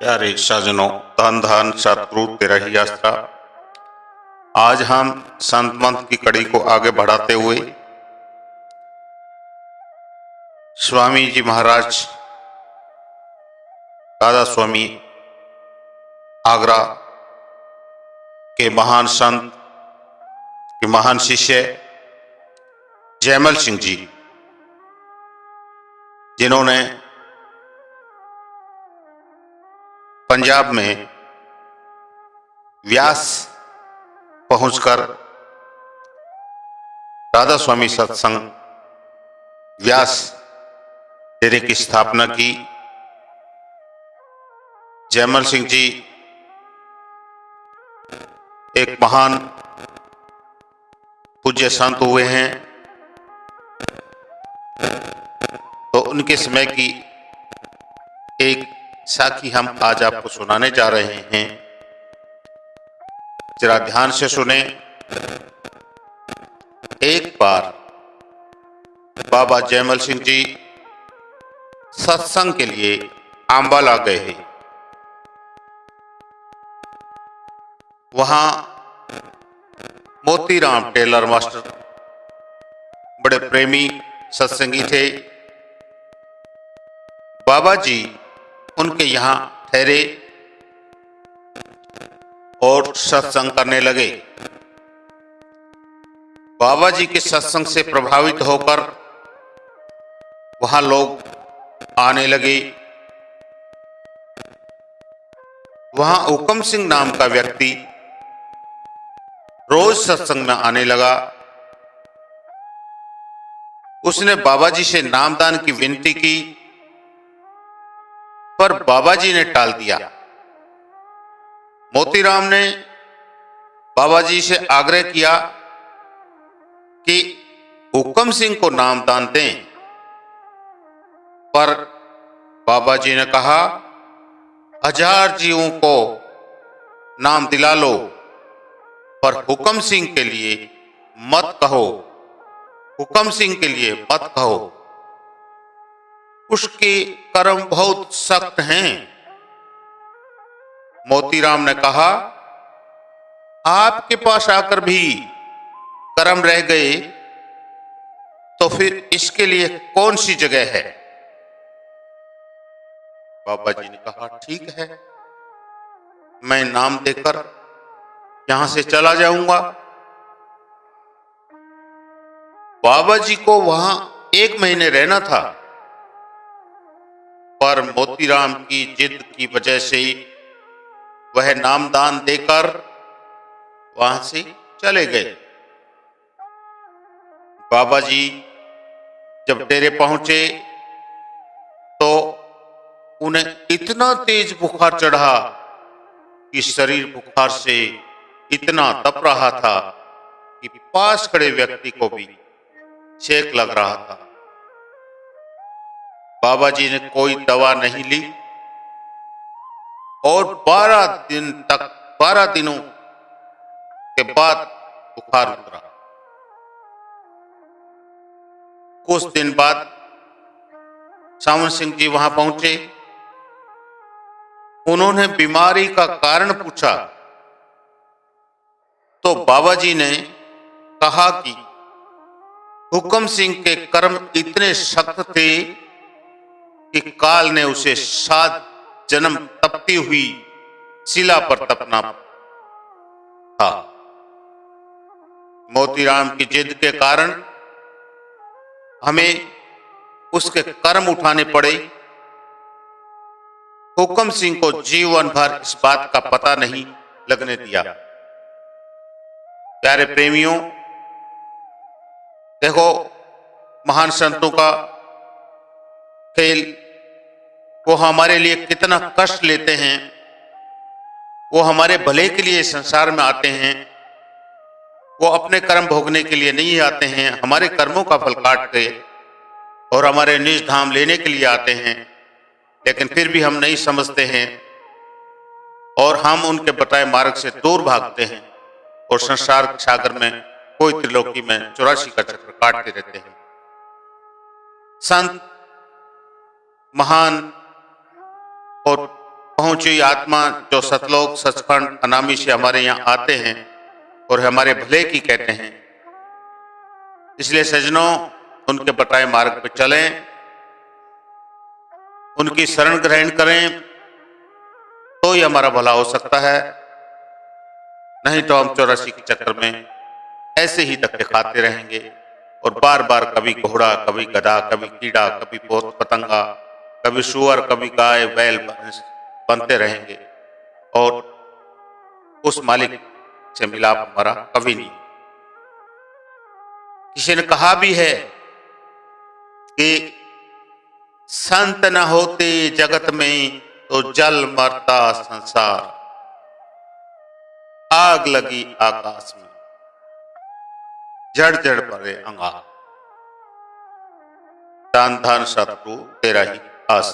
प्यारे सजनों, धन धन सतगुरु तेरा ही आसरा। आज हम संत मंत्र की कड़ी को आगे बढ़ाते हुए स्वामी जी महाराज दादा स्वामी आगरा के महान संत के महान शिष्य जयमल सिंह जी, जिन्होंने पंजाब में व्यास पहुंचकर राधा स्वामी सत्संग व्यास डेरे की स्थापना की। जयमल सिंह जी एक महान पूज्य संत हुए हैं, तो उनके समय की एक साखी हम आज आपको सुनाने जा रहे हैं। जरा ध्यान से सुने। एक बार बाबा जयमल सिंह जी सत्संग के लिए अंबाला गए हैं। वहां मोतीराम टेलर मास्टर बड़े प्रेमी सत्संगी थे। बाबा जी उनके यहां ठहरे और सत्संग करने लगे। बाबा जी के सत्संग से प्रभावित होकर वहां लोग आने लगे। वहां हुक्म सिंह नाम का व्यक्ति रोज सत्संग में आने लगा। उसने बाबा जी से नामदान की विनती की, पर बाबा जी ने टाल दिया। मोतीराम ने बाबा जी से आग्रह किया कि हुक्म सिंह को नामदान दें, पर बाबा जी ने कहा 1000 जीवों को नाम दिला लो, पर हुक्म सिंह के लिए मत कहो, हुक्म सिंह के लिए मत कहो, उसके कर्म बहुत सख्त हैं। मोतीराम ने कहा, आपके पास आकर भी कर्म रह गए तो फिर इसके लिए कौन सी जगह है। बाबा जी ने कहा, ठीक है, मैं नाम देकर यहां से चला जाऊंगा। बाबा जी को वहां 1 महीने रहना था, पर मोतीराम की जिद की वजह से वह नामदान देकर वहां से चले गए। बाबा जी जब डेरे पहुंचे तो उन्हें इतना तेज बुखार चढ़ा कि शरीर बुखार से इतना तप रहा था कि पास खड़े व्यक्ति को भी सेक लग रहा था। बाबा जी ने कोई दवा नहीं ली और 12 दिनों के बाद बुखार उतरा। कुछ दिन बाद सावन सिंह जी वहां पहुंचे। उन्होंने बीमारी का कारण पूछा तो बाबा जी ने कहा कि हुक्म सिंह के कर्म इतने सख्त थे कि काल ने उसे 7 जन्म तपती हुई शिला पर तपना था। मोतीराम की जिद के कारण हमें उसके कर्म उठाने पड़े। हुक्म सिंह को जीवन भर इस बात का पता नहीं लगने दिया। प्यारे प्रेमियों, देखो महान संतों का खेल, वो हमारे लिए कितना कष्ट लेते हैं। वो हमारे भले के लिए संसार में आते हैं। वो अपने कर्म भोगने के लिए नहीं आते हैं, हमारे कर्मों का फल काट के और हमारे निज धाम लेने के लिए आते हैं। लेकिन फिर भी हम नहीं समझते हैं और हम उनके बताए मार्ग से दूर भागते हैं और संसार के सागर में कोई त्रिलोकी में 84 का चक्र काटते रहते हैं। संत महान और पहुंची आत्मा जो सतलोक सचखंड अनामी से हमारे यहाँ आते हैं और हमारे भले की कहते हैं। इसलिए सज्जनों, उनके बताए मार्ग पर चलें, उनकी शरण ग्रहण करें, तो ही हमारा भला हो सकता है। नहीं तो हम 84 के चक्कर में ऐसे ही धक्के खाते रहेंगे और बार बार कभी घोड़ा, कभी गधा, कभी कीड़ा, कभी पोत पतंगा, कभी सुअर, कभी गाय बैल बनते रहेंगे और उस मालिक से मिलाप हमारा कभी नहीं। किसी ने कहा भी है कि संत न होते जगत में तो जल मरता संसार, आग लगी आकाश में जड़ जड़ पड़े अंगार, दान धान सतप्रभु तेरा ही आस।